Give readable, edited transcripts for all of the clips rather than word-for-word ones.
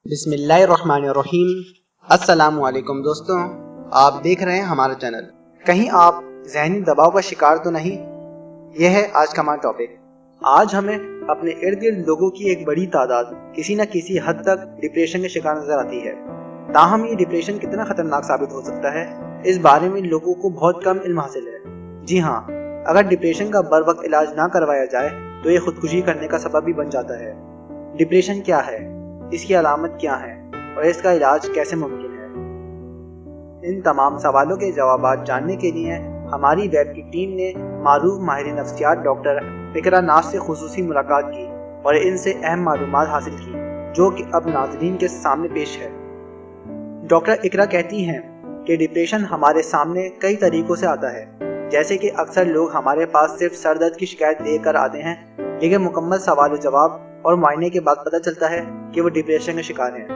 بسم اللہ الرحمن الرحیم۔ السلام علیکم دوستوں، آپ دیکھ رہے ہیں ہمارا چینل۔ کہیں آپ ذہنی دباؤ کا شکار تو نہیں؟ یہ ہے آج کا ہمارا ٹاپک۔ آج ہمیں اپنے ارد گرد لوگوں کی ایک بڑی تعداد کسی نہ کسی حد تک ڈپریشن کے شکار نظر آتی ہے۔ تاہم یہ ڈپریشن کتنا خطرناک ثابت ہو سکتا ہے، اس بارے میں لوگوں کو بہت کم علم حاصل ہے۔ جی ہاں، اگر ڈپریشن کا بر وقت علاج نہ کروایا جائے تو یہ خودکشی کرنے کا سبب بھی بن جاتا ہے۔ ڈپریشن کیا ہے، اس کی علامت کیا ہے اور اس کا علاج کیسے ممکن ہے؟ ان تمام سوالوں کے جوابات جاننے کے لیے ہماری ویب کی ٹیم نے معروف ماہر نفسیات ڈاکٹر اقرا ناز سے خصوصی ملاقات کی اور ان سے اہم معلومات حاصل کی، جو کہ اب ناظرین کے سامنے پیش ہے۔ ڈاکٹر اقرا کہتی ہیں کہ ڈپریشن ہمارے سامنے کئی طریقوں سے آتا ہے، جیسے کہ اکثر لوگ ہمارے پاس صرف سر درد کی شکایت لے کر آتے ہیں، لیکن مکمل سوال و جواب اور معائنے کے بعد پتہ چلتا ہے کہ وہ ڈپریشن کا شکار ہیں۔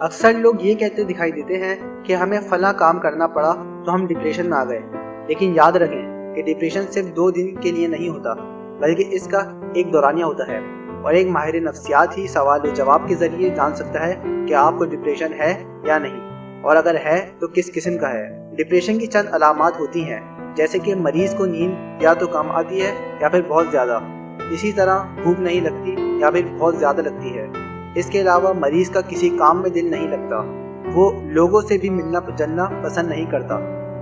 اکثر لوگ یہ کہتے دکھائی دیتے ہیں کہ ہمیں فلاں کام کرنا پڑا تو ہم ڈپریشن میں آ گئے، لیکن یاد رکھیں کہ ڈپریشن صرف 2 دن کے لیے نہیں ہوتا، بلکہ اس کا ایک دورانیہ ہوتا ہے، اور ایک ماہر نفسیات ہی سوال و جواب کے ذریعے جان سکتا ہے کہ آپ کو ڈپریشن ہے یا نہیں، اور اگر ہے تو کس قسم کا ہے۔ ڈپریشن کی چند علامات ہوتی ہیں، جیسے کہ مریض کو نیند یا تو کم آتی ہے یا پھر بہت زیادہ، اسی طرح بھوک نہیں لگتی یا پھر بہت زیادہ لگتی ہے۔ اس کے علاوہ مریض کا کسی کام میں دل نہیں لگتا، وہ لوگوں سے بھی ملنا جلنا پسند نہیں کرتا،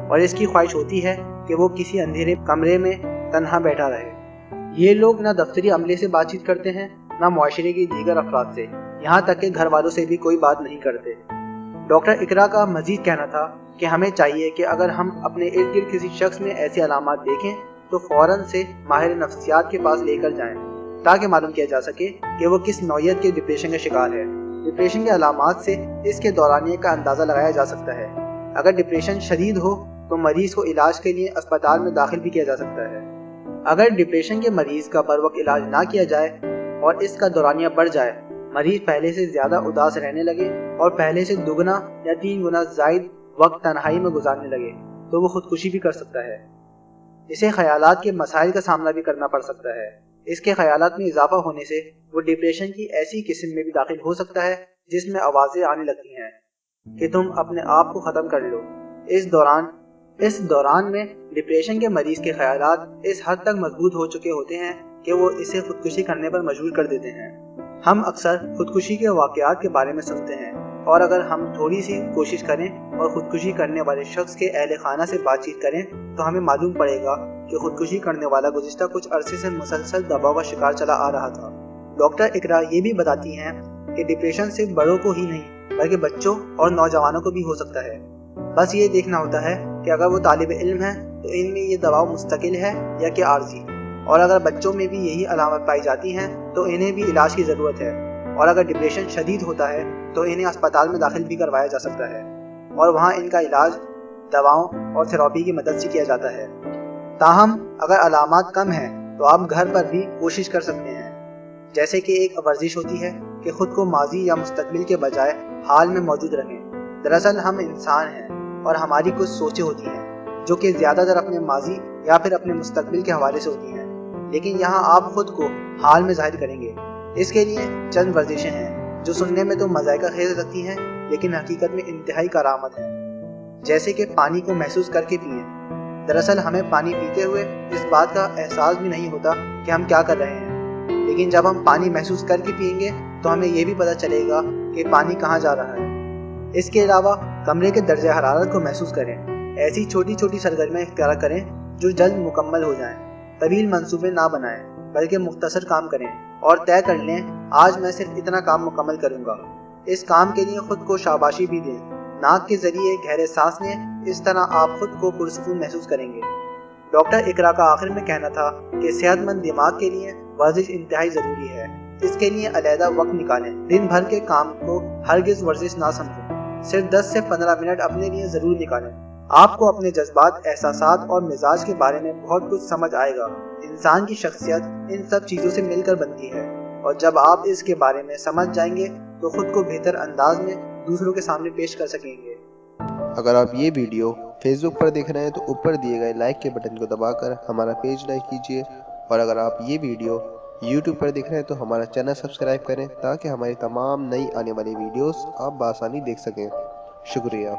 اور اس کی خواہش ہوتی ہے کہ وہ کسی اندھیرے کمرے میں تنہا بیٹھا رہے۔ یہ لوگ نہ دفتری عملے سے بات چیت کرتے ہیں، نہ معاشرے کی دیگر افراد سے، یہاں تک کہ گھر والوں سے بھی کوئی بات نہیں کرتے۔ ڈاکٹر اقرا کا مزید کہنا تھا کہ ہمیں چاہیے کہ اگر ہم اپنے ارد گرد کسی شخص میں ایسی علامات دیکھیں تو فوراً سے ماہر نفسیات کے پاس لے کر جائیں، تاکہ معلوم کیا جا سکے کہ وہ کس نوعیت کے ڈپریشن کا شکار ہے۔ ڈپریشن کے علامات سے اس کے دورانیے کا اندازہ لگایا جا سکتا ہے۔ اگر ڈپریشن شدید ہو تو مریض کو علاج کے لیے اسپتال میں داخل بھی کیا جا سکتا ہے۔ اگر ڈپریشن کے مریض کا بر وقت علاج نہ کیا جائے اور اس کا دورانیہ بڑھ جائے، مریض پہلے سے زیادہ اداس رہنے لگے اور پہلے سے 2 یا 3 گنا زائد وقت تنہائی میں گزارنے لگے، تو وہ خودکشی بھی کر سکتا ہے۔ اسے خیالات کے مسائل کا سامنا بھی کرنا پڑ سکتا ہے۔ اس کے خیالات میں اضافہ ہونے سے وہ ڈپریشن کی ایسی قسم میں بھی داخل ہو سکتا ہے جس میں آوازیں آنے لگتی ہیں کہ تم اپنے آپ کو ختم کر لو۔ اس دوران میں ڈپریشن کے مریض کے خیالات اس حد تک مضبوط ہو چکے ہوتے ہیں کہ وہ اسے خودکشی کرنے پر مجبور کر دیتے ہیں۔ ہم اکثر خودکشی کے واقعات کے بارے میں سنتے ہیں، اور اگر ہم تھوڑی سی کوشش کریں اور خودکشی کرنے والے شخص کے اہل خانہ سے بات چیت کریں تو ہمیں معلوم پڑے گا کہ خودکشی کرنے والا گزشتہ کچھ عرصے سے مسلسل دباؤ کا شکار چلا آ رہا تھا۔ ڈاکٹر اقرا یہ بھی بتاتی ہیں کہ ڈپریشن صرف بڑوں کو ہی نہیں بلکہ بچوں اور نوجوانوں کو بھی ہو سکتا ہے۔ بس یہ دیکھنا ہوتا ہے کہ اگر وہ طالب علم ہیں تو ان میں یہ دباؤ مستقل ہے یا کہ عارضی، اور اگر بچوں میں بھی یہی علامات پائی جاتی ہیں تو انہیں بھی علاج کی ضرورت ہے، اور اگر ڈپریشن شدید ہوتا ہے تو انہیں اسپتال میں داخل بھی کروایا جا سکتا ہے، اور وہاں ان کا علاج دواؤں اور تھراپی کی مدد سے کیا جاتا ہے۔ تاہم اگر علامات کم ہیں تو آپ گھر پر بھی کوشش کر سکتے ہیں، جیسے کہ ایک ورزش ہوتی ہے کہ خود کو ماضی یا مستقبل کے بجائے حال میں موجود رکھیں۔ دراصل ہم انسان ہیں اور ہماری کچھ سوچیں ہوتی ہیں جو کہ زیادہ تر اپنے ماضی یا پھر اپنے مستقبل کے حوالے سے ہوتی ہیں، لیکن یہاں آپ خود کو حال میں ظاہر کریں گے۔ اس کے لیے چند ورزشیں ہیں جو سننے میں تو مذائقہ خیز لگتی ہیں لیکن حقیقت میں انتہائی کارآمد ہیں، جیسے کہ پانی کو محسوس کر کے پئیں۔ دراصل ہمیں پانی پیتے ہوئے اس بات کا احساس بھی نہیں ہوتا کہ ہم کیا کر رہے ہیں، لیکن جب ہم پانی محسوس کر کے پئیں گے تو ہمیں یہ بھی پتہ چلے گا کہ پانی کہاں جا رہا ہے۔ اس کے علاوہ کمرے کے درجہ حرارت کو محسوس کریں۔ ایسی چھوٹی چھوٹی سرگرمیاں اختیار کریں جو جلد مکمل ہو جائیں۔ طویل منصوبے نہ بنائیں بلکہ مختصر کام کریں اور طے کر لیں آج میں صرف اتنا کام مکمل کروں گا۔ اس کام کے لیے خود کو شاباشی بھی دیں۔ ناک کے ذریعے گہرے سانس لیں، اس طرح آپ خود کو پرسکون محسوس کریں گے۔ ڈاکٹر اقرا کا آخر میں کہنا تھا کہ صحت مند دماغ کے لیے ورزش انتہائی ضروری ہے۔ اس کے لیے علیحدہ وقت نکالیں۔ دن بھر کے کام کو ہرگز ورزش نہ سمجھیں، صرف 10 سے 15 منٹ اپنے لیے ضرور نکالیں۔ آپ کو اپنے جذبات، احساسات اور مزاج کے بارے میں بہت کچھ سمجھ آئے گا۔ انسان کی شخصیت ان سب چیزوں سے مل کر بنتی ہے، اور جب آپ اس کے بارے میں سمجھ جائیں گے تو خود کو بہتر انداز میں دوسروں کے سامنے پیش کر سکیں گے۔ اگر آپ یہ ویڈیو فیس بک پر دیکھ رہے ہیں تو اوپر دیے گئے لائک کے بٹن کو دبا کر ہمارا پیج لائک کیجیے، اور اگر آپ یہ ویڈیو یوٹیوب پر دیکھ رہے ہیں تو ہمارا چینل سبسکرائب کریں تاکہ ہماری تمام نئی آنے والی ویڈیوز آپ بآسانی دیکھ سکیں۔ شکریہ۔